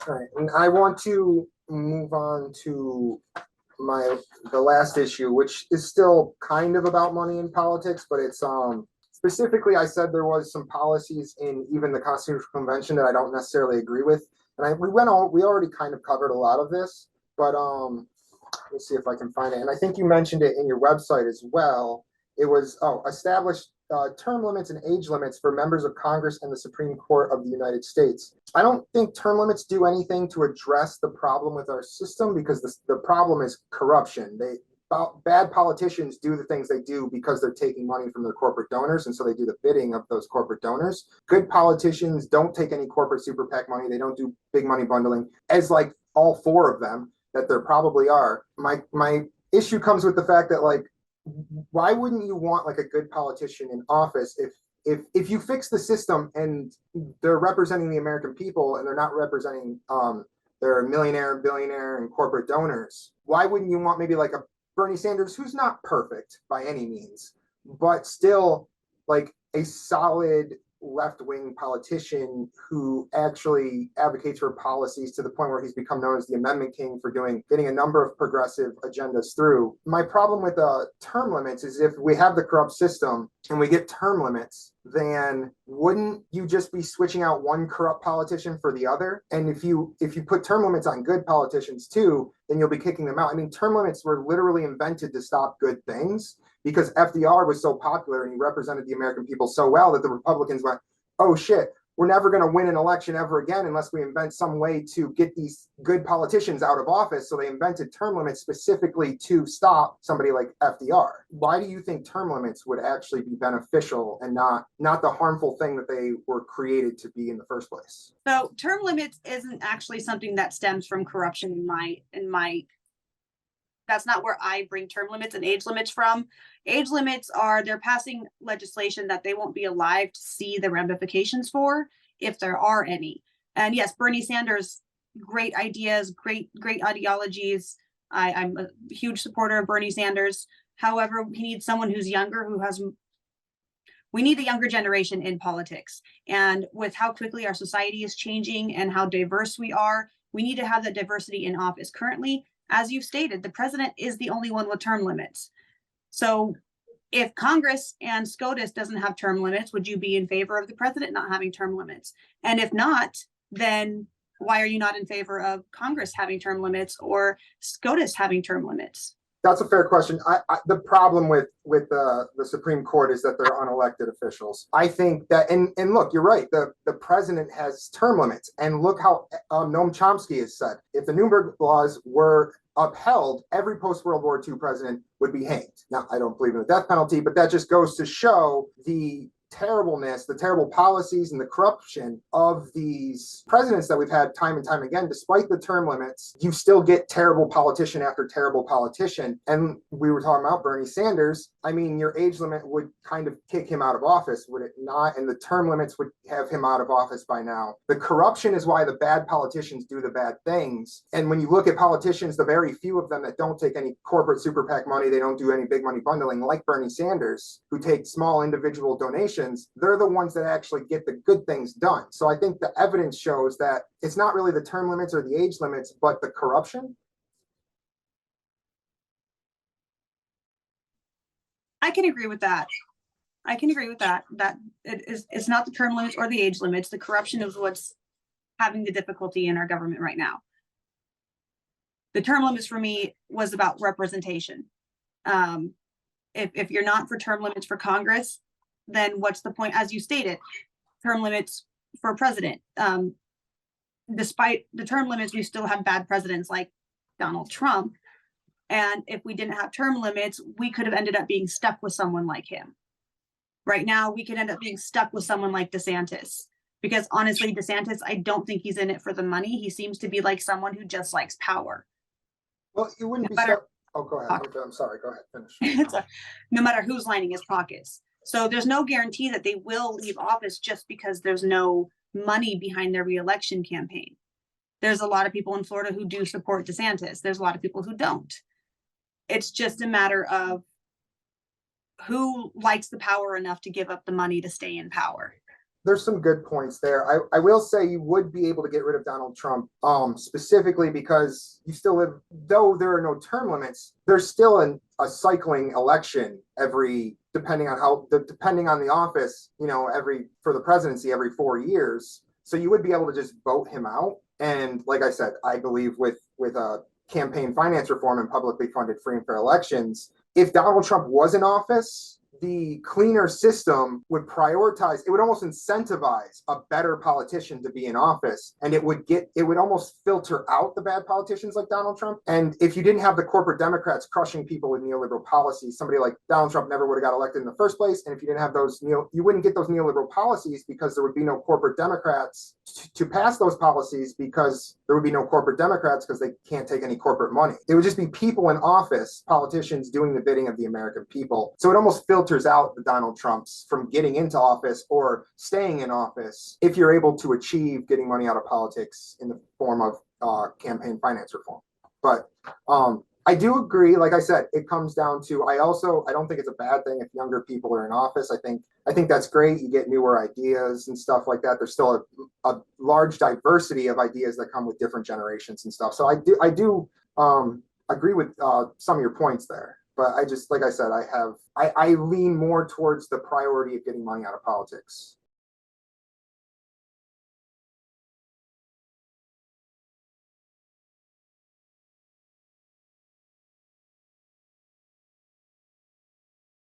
All right, and I want to move on to the last issue, which is still kind of about money in politics, but it's specifically I said there was some policies in even the Constitutional Convention that I don't necessarily agree with, and we already kind of covered a lot of this, but let's see if I can find it, and I think you mentioned it in your website as well. It was established term limits and age limits for members of Congress and the Supreme Court of the United States. I don't think term limits do anything to address the problem with our system because the problem is corruption. Bad politicians do the things they do because they're taking money from their corporate donors, and so they do the bidding of those corporate donors. Good politicians don't take any corporate super PAC money. They don't do big money bundling, as like all four of them that there probably are. My issue comes with the fact that like, why wouldn't you want like a good politician in office if you fix the system and they're representing the American people and they're not representing their millionaire, billionaire, and corporate donors? Why wouldn't you want maybe like a Bernie Sanders who's not perfect by any means, but still like a solid left-wing politician who actually advocates for policies to the point where he's become known as the Amendment King for getting a number of progressive agendas through. My problem with term limits is if we have the corrupt system and we get term limits, then wouldn't you just be switching out one corrupt politician for the other? And if you put term limits on good politicians too, then you'll be kicking them out. I mean, term limits were literally invented to stop good things because FDR was so popular and he represented the American people so well that the Republicans went, oh shit, we're never going to win an election ever again unless we invent some way to get these good politicians out of office. So they invented term limits specifically to stop somebody like FDR. Why do you think term limits would actually be beneficial and not the harmful thing that they were created to be in the first place? So term limits isn't actually something that stems from corruption in my that's not where I bring term limits and age limits from. Age limits they're passing legislation that they won't be alive to see the ramifications for, if there are any. And yes, Bernie Sanders, great ideas, great ideologies. I'm a huge supporter of Bernie Sanders. However, we need someone who's younger, we need a younger generation in politics. And with how quickly our society is changing and how diverse we are, we need to have that diversity in office. Currently, as you've stated, the president is the only one with term limits. So if Congress and SCOTUS doesn't have term limits, would you be in favor of the president not having term limits? And if not, then why are you not in favor of Congress having term limits or SCOTUS having term limits? That's a fair question. The problem with the Supreme Court is that they're unelected officials. I think that, and look, you're right. The president has term limits, and look how Noam Chomsky has said, if the Nuremberg laws were upheld, every post-World War II president would be hanged. Now, I don't believe in the death penalty, but that just goes to show the terribleness, the terrible policies and the corruption of these presidents that we've had time and time again. Despite the term limits, you still get terrible politician after terrible politician. And we were talking about Bernie Sanders. I mean, your age limit would kind of kick him out of office, would it not? And the term limits would have him out of office by now. The corruption is why the bad politicians do the bad things. And when you look at politicians, the very few of them that don't take any corporate super PAC money, they don't do any big money bundling, like Bernie Sanders, who take small individual donations, they're the ones that actually get the good things done. So I think the evidence shows that it's not really the term limits or the age limits, but the corruption. I can agree with that. That it's not the term limits or the age limits. The corruption is what's having the difficulty in our government right now. The term limits for me was about representation. If you're not for term limits for Congress, then what's the point? As you stated, term limits for president. Despite the term limits, we still have bad presidents like Donald Trump. And if we didn't have term limits, we could have ended up being stuck with someone like him. Right now, we could end up being stuck with someone like DeSantis. Because honestly, DeSantis, I don't think he's in it for the money. He seems to be like someone who just likes power. Well, you wouldn't be stuck. Oh, go ahead. Okay, I'm sorry. Go ahead. Finish. No matter who's lining his pockets. So there's no guarantee that they will leave office just because there's no money behind their reelection campaign. There's a lot of people in Florida who do support DeSantis. There's a lot of people who don't. It's just a matter of who likes the power enough to give up the money to stay in power. there's some good points there. I will say you would be able to get rid of Donald Trump, specifically because you still live, though there are no term limits, there's still a cycling election depending on the office, for the presidency every 4 years. So you would be able to just vote him out. And like I said, I believe with campaign finance reform and publicly funded free and fair elections, if Donald Trump was in office, the cleaner system would almost incentivize a better politician to be in office, and it would almost filter out the bad politicians like Donald Trump. And if you didn't have the corporate Democrats crushing people with neoliberal policies, somebody like Donald Trump never would have got elected in the first place. And if you didn't have you wouldn't get those neoliberal policies, because there would be no corporate Democrats to pass those policies, because there would be no corporate Democrats because they can't take any corporate money. It would just be people in office, politicians doing the bidding of the American people. So it almost filters out the Donald Trumps from getting into office or staying in office if you're able to achieve getting money out of politics in the form of campaign finance reform. But I do agree. Like I said, it comes down to, I don't think it's a bad thing if younger people are in office. I think that's great. You get newer ideas and stuff like that. There's still a large diversity of ideas that come with different generations and stuff. So I do agree with some of your points there. But I just, like I said, I lean more towards the priority of getting money out of politics.